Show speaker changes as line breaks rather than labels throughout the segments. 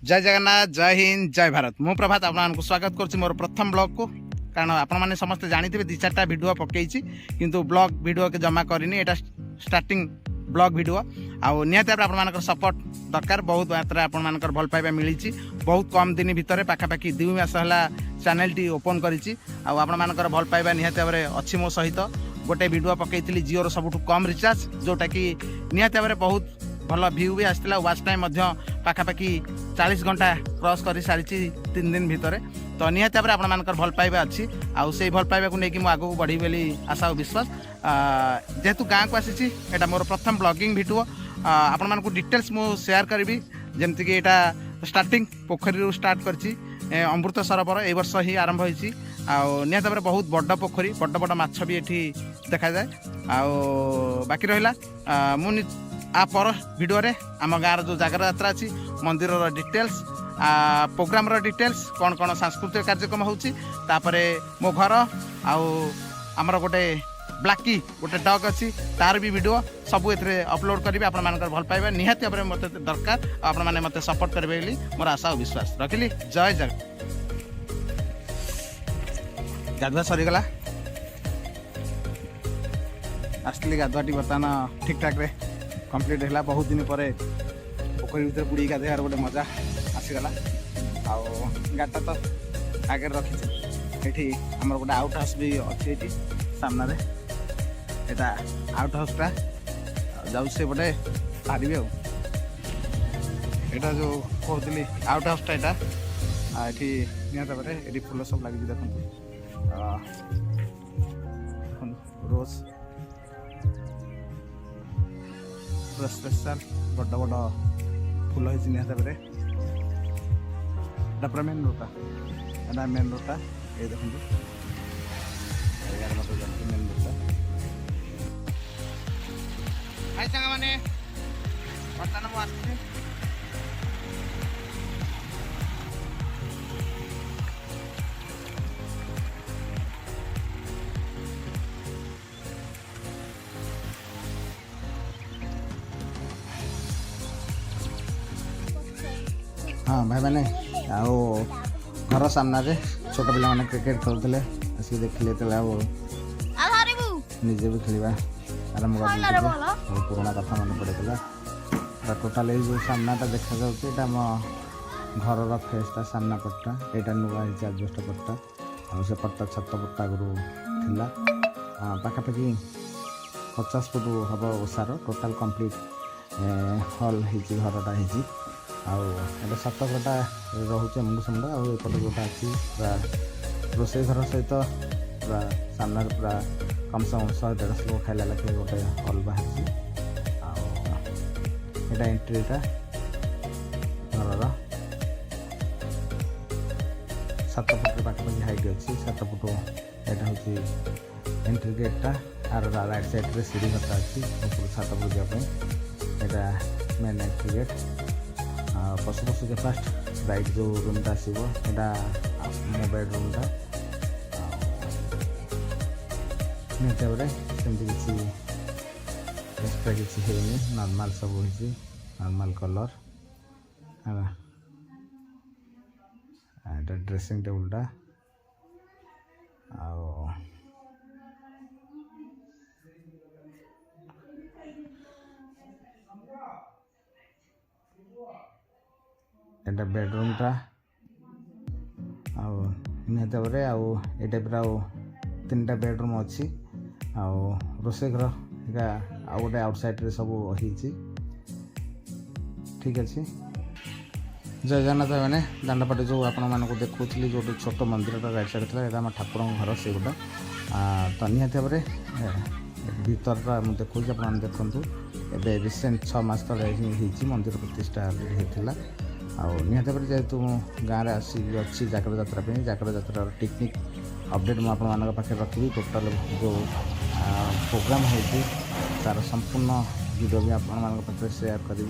जय जगन्नाथ जय हिंद जय भारत मु प्रभात आपको स्वागत करुँच मोर प्रथम ब्लॉग को कारण आपने समस्त जानते दी चार्टा भिडियो पकई किंतु ब्लॉग भिडियो के जमा करनी एटा स्टार्टिंग ब्लॉग भिडियो आउ निहाती आप सपोर्ट दरकार बहुत मात्रा आपर भल पाइबा मिली बहुत कम दिन भितर पाखापाखि 2 मास है चैनल टी ओपन करी आपर भल पाइबा निहाती भाव में अच्छी मो सहित गोटे भिडियो पकई जिओर सबुठ कम रिचार्ज जोटा कि निहाती भाव में बहुत भल भ्यू भी आसाला वाच टाइम पाखापाखि 40 घंटा क्रॉस कर सारी 3 दिन भितर तो निहाती भाव में आपर भल पाइबा अच्छी आउ से भल पाइबा को लेकिन आगू बढ़ी बोली आशा और विश्वास जेहेतु गाँव को आसी एटा मोर प्रथम ब्लॉगिंग भिडियो आपण मानक डिटेल्स मु शेयर करी जमती कि यहाँ स्टार्टिंग पोखरी स्टार्ट करछि अमृत सरोवर ए वर्ष ही आरंभ होइछि निहाती भाव बहुत बड़ पोखरी बड़ बड़ माछ भी एठी देखा जाए बाकी रहा मु आ पर भिडियो रे आम गाँव जो जागर यात्रा अच्छी मंदिर डिटेल्स प्रोग्राम डिटेल्स कौन कौन सांस्कृतिक कार्यक्रम होची तापरे मो घर आमर गोटे ब्लाकी गोटे डग अच्छी तार भी वीडियो सब ए अपलोड करी आप भल पाइबा निहाती भाव मत दरकार आपण मैंने मत सपोर्ट करेंगे बोली मोर आशा और विश्वास रखिली जय जगन्नाथ गाधुआ सरीगला आसली गाधुआटी बर्तमान ठीक ठाक रे कंप्लीट है बहुत दिन पर पोखरी भर बुड़ी गाधेबार गोटे मजा आसीगला गाटा तो आगे रखी ये आम गोटे आउट हाउस भी अच्छी ये सामने एटा आउट हाउसटा जाऊे पटे बाहर आटा जो कहती आउट हाउसटा यहाँ ये निहत भाव ये फुल सब लगी देखो रोज पूरा स्पेशल बड़ बड़ फुल होती निहत भाव पूरा मेन रोडटा एटा मेन रोडटा ये देखो मेन रोडटा हाय सांग मैंने बर्तमान मु आसी हाँ भाई मैंने आओ घर सामने छोट पिला मैंने क्रिकेट खेलुले आसिक देखिले निजे भी खेलवा आरंभ कर पुराना कथा मन पड़ेगा टोटाल जो सामनाटा देखा जाए घर फेसटा सामना पट्टा यहाँ नुआ हो आजबेस्ट पट्टा से पट्टा छत पट्टा आगु था पाखापाखि 50 फुट हम ओसार टोटाल कंप्लीट हल घरटा हो सत घटा रोचे मुंड सुंड आउटे गोटा अच्छी पूरा रोसे घर सहित पूरा सामने पूरा कम से कम 100-150 लोग खाइला लगे गोटे हल बाहर यहाँ एंट्रीटा घर 7 फुट पाखापाखि हाइट अच्छी 7 फुट यहाँ हूँ एंट्री गेटा आर राइट साइड सीढ़ी घटा अच्छी 7 फुट जावाई यहाँ मेन एंट्री गेट पशु पशु के फास्ट राइट जो रूमटा आसो यहाँ मो बेडरूमटा निहत भाव सेमती किसी एक्सट्रा किसी है नॉर्मल सब हो नॉर्मल कलर है ड्रेसिंग टेबुलटा एटा बेडरूमटा निहत भाव ये टाइप 3टा बेडरूम अच्छी रोसे घर यहाँ गोटे आउटसाइड सब हो ठीक अच्छे जय जगन्नाथ मैंने दांडपाटे जो आपको देखुली जो छोट मंदिर राइट साइड था यहाँ ठाकुर घर से गोटा तो निहत भाव भीतर मुझे देखुची आप देखूँ ए रिसेंट 6 मास तले मंदिर प्रतिष्ठा होता निहत भाव जेहेतु गाँव में आसिक अच्छी जागर यात्रा जागर यात्रा टेक्निक अपडेट मुझे पाखे रखी टोटाल जो प्रोग्राम होती तार संपूर्ण वीडियो भी आप शेयर करी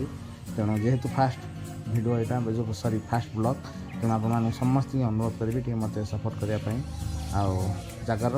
तेणु जेहेतु फास्ट वीडियो यहाँ जो सॉरी फास्ट ब्लॉग तेणु आप समस्त अनुरोध करी मत सपोर्ट करने जगार